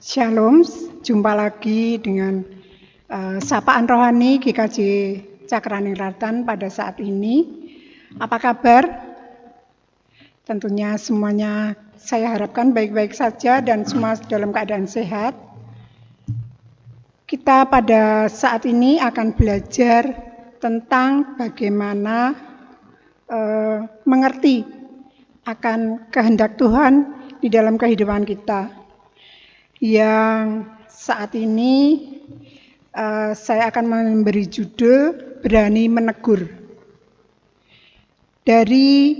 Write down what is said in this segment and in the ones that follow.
Shalom, jumpa lagi dengan Sapaan Rohani GKJ Cakraningrat pada saat ini. Apa kabar? Tentunya semuanya saya harapkan baik-baik saja dan semua dalam keadaan sehat. Kita pada saat ini akan belajar tentang bagaimana mengerti akan kehendak Tuhan di dalam kehidupan kita. Yang saat ini saya akan memberi judul Berani Menegur. Dari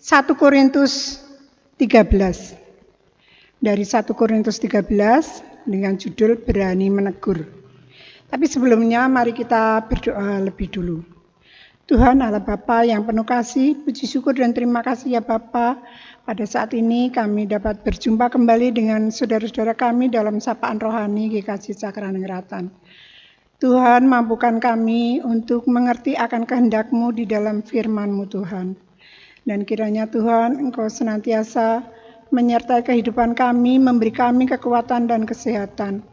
1 Korintus 13. Dari 1 Korintus 13 dengan judul Berani Menegur. Tapi sebelumnya mari kita berdoa lebih dulu. Tuhan Allah Bapa yang penuh kasih, puji syukur dan terima kasih ya Bapa. Pada saat ini kami dapat berjumpa kembali dengan saudara-saudara kami dalam Sapaan Rohani GKJ Cakraningrat. Tuhan, mampukan kami untuk mengerti akan kehendak-Mu di dalam firman-Mu Tuhan. Dan kiranya Tuhan, Engkau senantiasa menyertai kehidupan kami, memberi kami kekuatan dan kesehatan.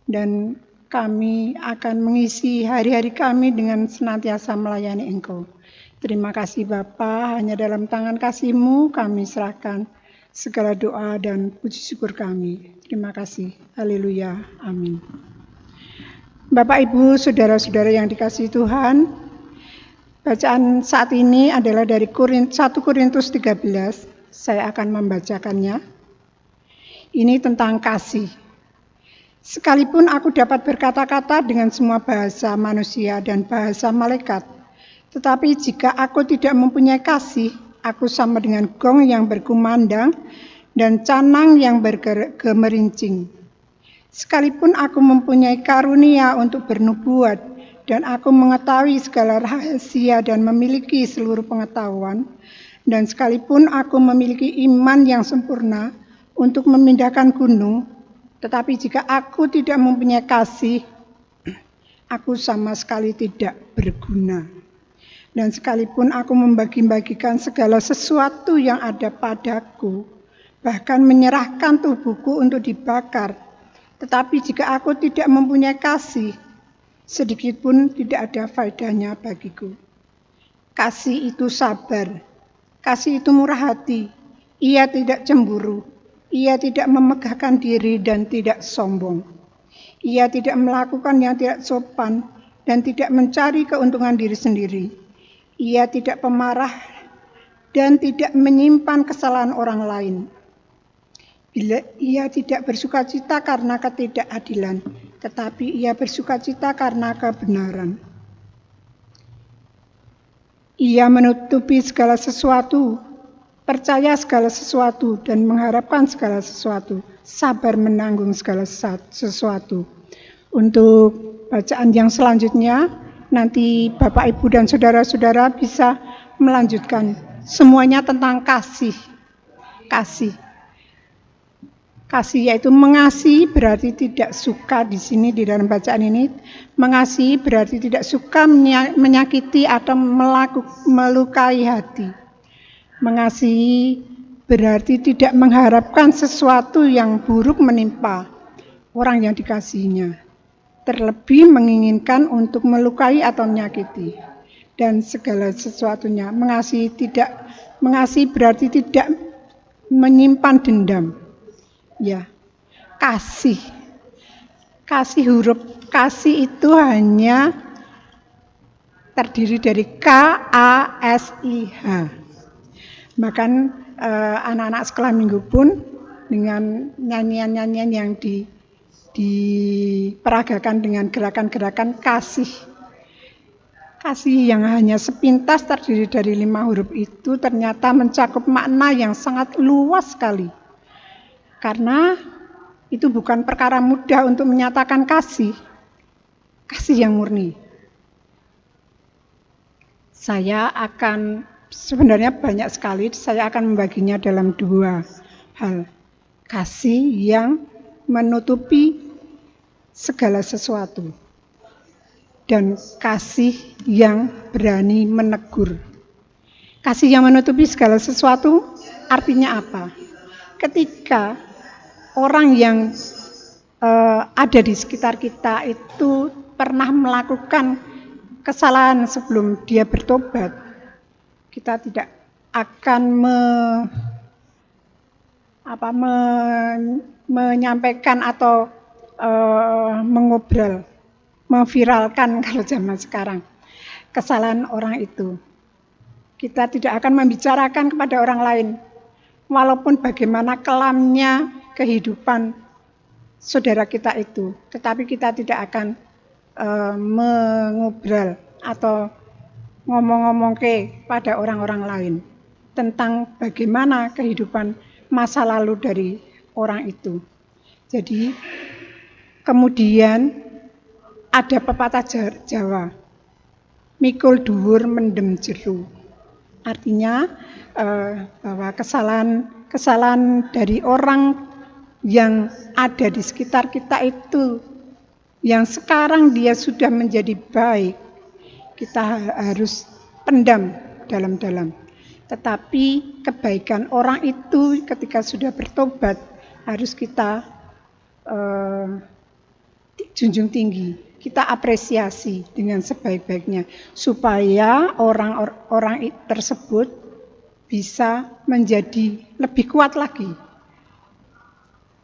Dan kami akan mengisi hari-hari kami dengan senantiasa melayani Engkau. Terima kasih Bapa, hanya dalam tangan kasih-Mu kami serahkan segala doa dan puji syukur kami. Terima kasih. Haleluya. Amin. Bapak, Ibu, saudara-saudara yang dikasihi Tuhan, bacaan saat ini adalah dari 1 Korintus 13. Saya akan membacakannya. Ini tentang kasih. Sekalipun aku dapat berkata-kata dengan semua bahasa manusia dan bahasa malaikat, tetapi jika aku tidak mempunyai kasih, aku sama dengan gong yang berkumandang dan canang yang bergemerincing. Sekalipun aku mempunyai karunia untuk bernubuat dan aku mengetahui segala rahasia dan memiliki seluruh pengetahuan, dan sekalipun aku memiliki iman yang sempurna untuk memindahkan gunung, tetapi jika aku tidak mempunyai kasih, aku sama sekali tidak berguna. Dan sekalipun aku membagi-bagikan segala sesuatu yang ada padaku, bahkan menyerahkan tubuhku untuk dibakar, tetapi jika aku tidak mempunyai kasih, sedikit pun tidak ada faedahnya bagiku. Kasih itu sabar, kasih itu murah hati, ia tidak cemburu, ia tidak memegahkan diri dan tidak sombong. Ia tidak melakukan yang tidak sopan dan tidak mencari keuntungan diri sendiri. Ia tidak pemarah dan tidak menyimpan kesalahan orang lain. Bila ia tidak bersukacita karena ketidakadilan, tetapi ia bersukacita karena kebenaran. Ia menutupi segala sesuatu, percaya segala sesuatu dan mengharapkan segala sesuatu, sabar menanggung segala sesuatu. Untuk bacaan yang selanjutnya, nanti Bapak, Ibu, dan saudara-saudara bisa melanjutkan. Semuanya tentang kasih. Kasih. Kasih yaitu mengasihi berarti tidak suka di sini di dalam bacaan ini. Mengasihi berarti tidak suka menyakiti atau melukai hati. Mengasihi berarti tidak mengharapkan sesuatu yang buruk menimpa orang yang dikasihinya. Terlebih menginginkan untuk melukai atau menyakiti. Dan segala sesuatunya. Mengasihi berarti tidak menyimpan dendam. Ya, kasih. Kasih, huruf kasih itu hanya terdiri dari K-A-S-I-H. Bahkan anak-anak sekolah minggu pun dengan nyanyian-nyanyian yang diperagakan dengan gerakan-gerakan kasih. Kasih yang hanya sepintas terdiri dari 5 huruf itu ternyata mencakup makna yang sangat luas sekali. Karena itu bukan perkara mudah untuk menyatakan kasih. Kasih yang murni. Sebenarnya banyak sekali, saya akan membaginya dalam 2 hal. Kasih yang menutupi segala sesuatu. Dan kasih yang berani menegur. Kasih yang menutupi segala sesuatu artinya apa? Ketika orang yang ada di sekitar kita itu pernah melakukan kesalahan sebelum dia bertobat, kita tidak akan menyampaikan atau mengobrol, memviralkan kalau zaman sekarang kesalahan orang itu. Kita tidak akan membicarakan kepada orang lain, walaupun bagaimana kelamnya kehidupan saudara kita itu, tetapi kita tidak akan mengobrol atau ngomong-ngomong pada orang-orang lain tentang bagaimana kehidupan masa lalu dari orang itu. Jadi kemudian ada pepatah Jawa, mikul dhuwur mendem jero. Artinya bahwa kesalahan dari orang yang ada di sekitar kita itu, yang sekarang dia sudah menjadi baik, kita harus pendam dalam-dalam. Tetapi kebaikan orang itu ketika sudah bertobat harus kita junjung tinggi, kita apresiasi dengan sebaik-baiknya, supaya orang-orang tersebut bisa menjadi lebih kuat lagi.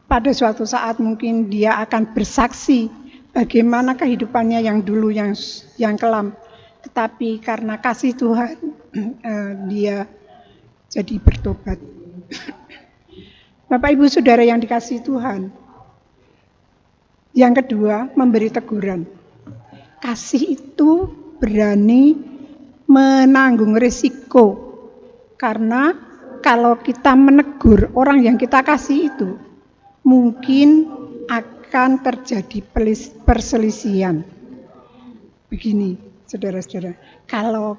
Pada suatu saat mungkin dia akan bersaksi bagaimana kehidupannya yang dulu yang kelam, tetapi karena kasih Tuhan dia jadi bertobat. Bapak Ibu Saudara yang dikasihi Tuhan, yang kedua, memberi teguran. Kasih itu berani menanggung risiko. Karena kalau kita menegur orang yang kita kasih itu, mungkin akan terjadi perselisihan. Begini, saudara-saudara, kalau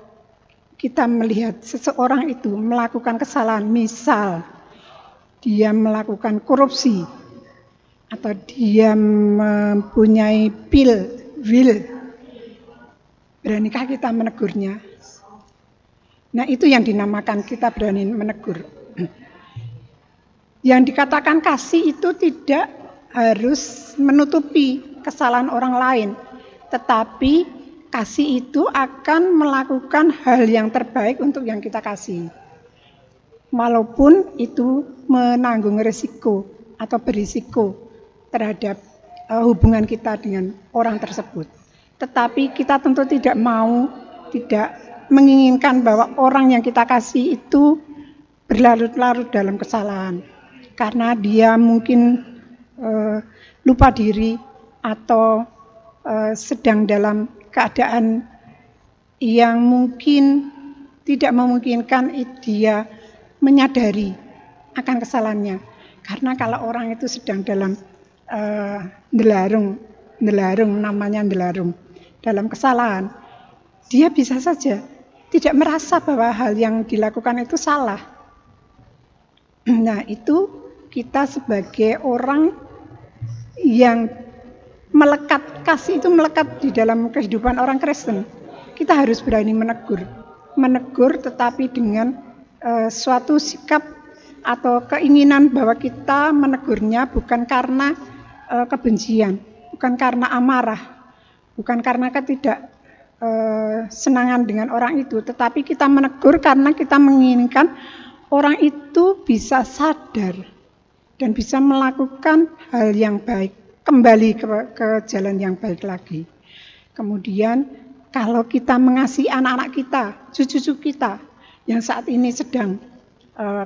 kita melihat seseorang itu melakukan kesalahan, misal dia melakukan korupsi, atau dia mempunyai will, beranikah kita menegurnya? Nah, itu yang dinamakan kita berani menegur. Yang dikatakan kasih itu tidak harus menutupi kesalahan orang lain, tetapi kasih itu akan melakukan hal yang terbaik untuk yang kita kasih, walaupun itu menanggung risiko atau berisiko terhadap hubungan kita dengan orang tersebut. Tetapi kita tentu tidak menginginkan bahwa orang yang kita kasih itu berlarut-larut dalam kesalahan, karena dia mungkin lupa diri atau sedang dalam keadaan yang mungkin tidak memungkinkan dia menyadari akan kesalahannya. Karena kalau orang itu sedang dalam ndelarung dalam kesalahan, dia bisa saja tidak merasa bahwa hal yang dilakukan itu salah. Nah, itu kita sebagai orang yang kasih itu melekat di dalam kehidupan orang Kristen, kita harus berani menegur tetapi dengan suatu sikap atau keinginan bahwa kita menegurnya bukan karena kebencian, bukan karena amarah, bukan karena senangan dengan orang itu, tetapi kita menegur karena kita menginginkan orang itu bisa sadar dan bisa melakukan hal yang baik, kembali ke jalan yang baik lagi. Kemudian kalau kita mengasihi anak-anak kita, cucu-cucu kita yang saat ini sedang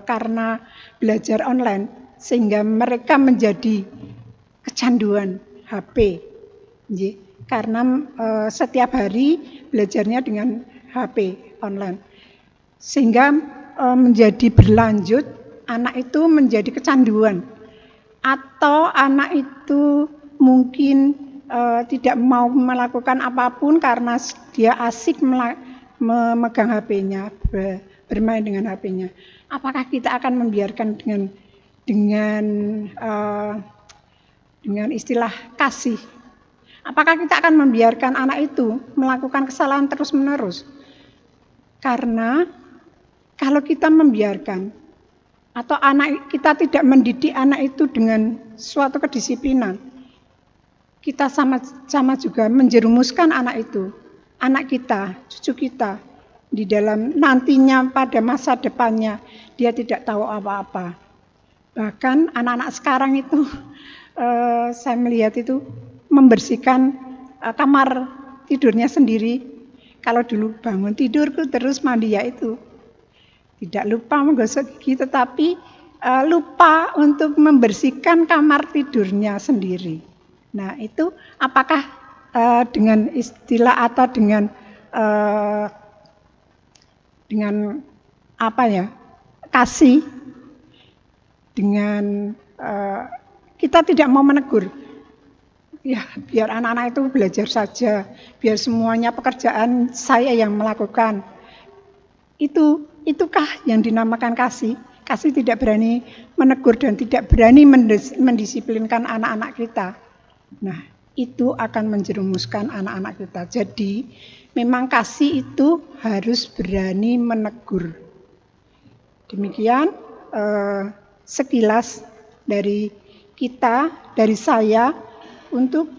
karena belajar online sehingga mereka menjadi kecanduan HP, karena setiap hari belajarnya dengan HP online, sehingga menjadi berlanjut, anak itu menjadi kecanduan, atau anak itu mungkin tidak mau melakukan apapun karena dia asik memegang HP-nya, bermain dengan HP-nya. Apakah kita akan membiarkan dengan istilah kasih? Apakah kita akan membiarkan anak itu melakukan kesalahan terus-menerus? Karena kalau kita membiarkan atau kita tidak mendidik anak itu dengan suatu kedisiplinan, kita sama-sama juga menjerumuskan anak itu, anak kita, cucu kita, di dalam nantinya pada masa depannya dia tidak tahu apa-apa. Bahkan anak-anak sekarang itu saya melihat itu membersihkan kamar tidurnya sendiri. Kalau dulu bangun tidurku terus mandi ya itu. Tidak lupa menggosok gigi tetapi lupa untuk membersihkan kamar tidurnya sendiri. Nah itu apakah dengan istilah atau dengan apa ya, kasih, dengan kita tidak mau menegur. Ya, biar anak-anak itu belajar saja, biar semuanya pekerjaan saya yang melakukan. Itukah yang dinamakan kasih? Kasih tidak berani menegur dan tidak berani mendisiplinkan anak-anak kita. Nah, itu akan menjerumuskan anak-anak kita. Jadi, memang kasih itu harus berani menegur. Demikian sekilas dari kita, dari saya, untuk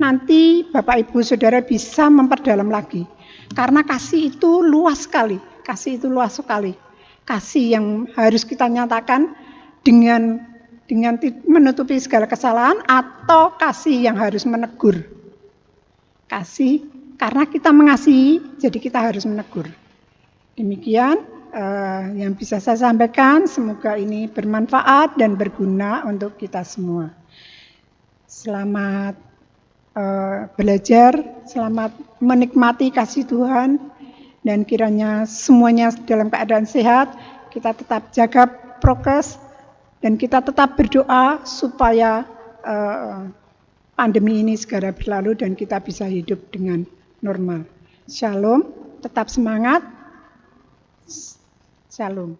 nanti Bapak Ibu Saudara bisa memperdalam lagi. Karena kasih itu luas sekali. Kasih itu luas sekali. Kasih yang harus kita nyatakan dengan menutupi segala kesalahan, atau kasih yang harus menegur. Kasih karena kita mengasihi, jadi kita harus menegur. Demikian yang bisa saya sampaikan. Semoga ini bermanfaat dan berguna untuk kita semua. Selamat belajar, selamat menikmati kasih Tuhan, dan kiranya semuanya dalam keadaan sehat. Kita tetap jaga prokes dan kita tetap berdoa supaya pandemi ini segera berlalu dan kita bisa hidup dengan normal. Shalom, tetap semangat. Shalom.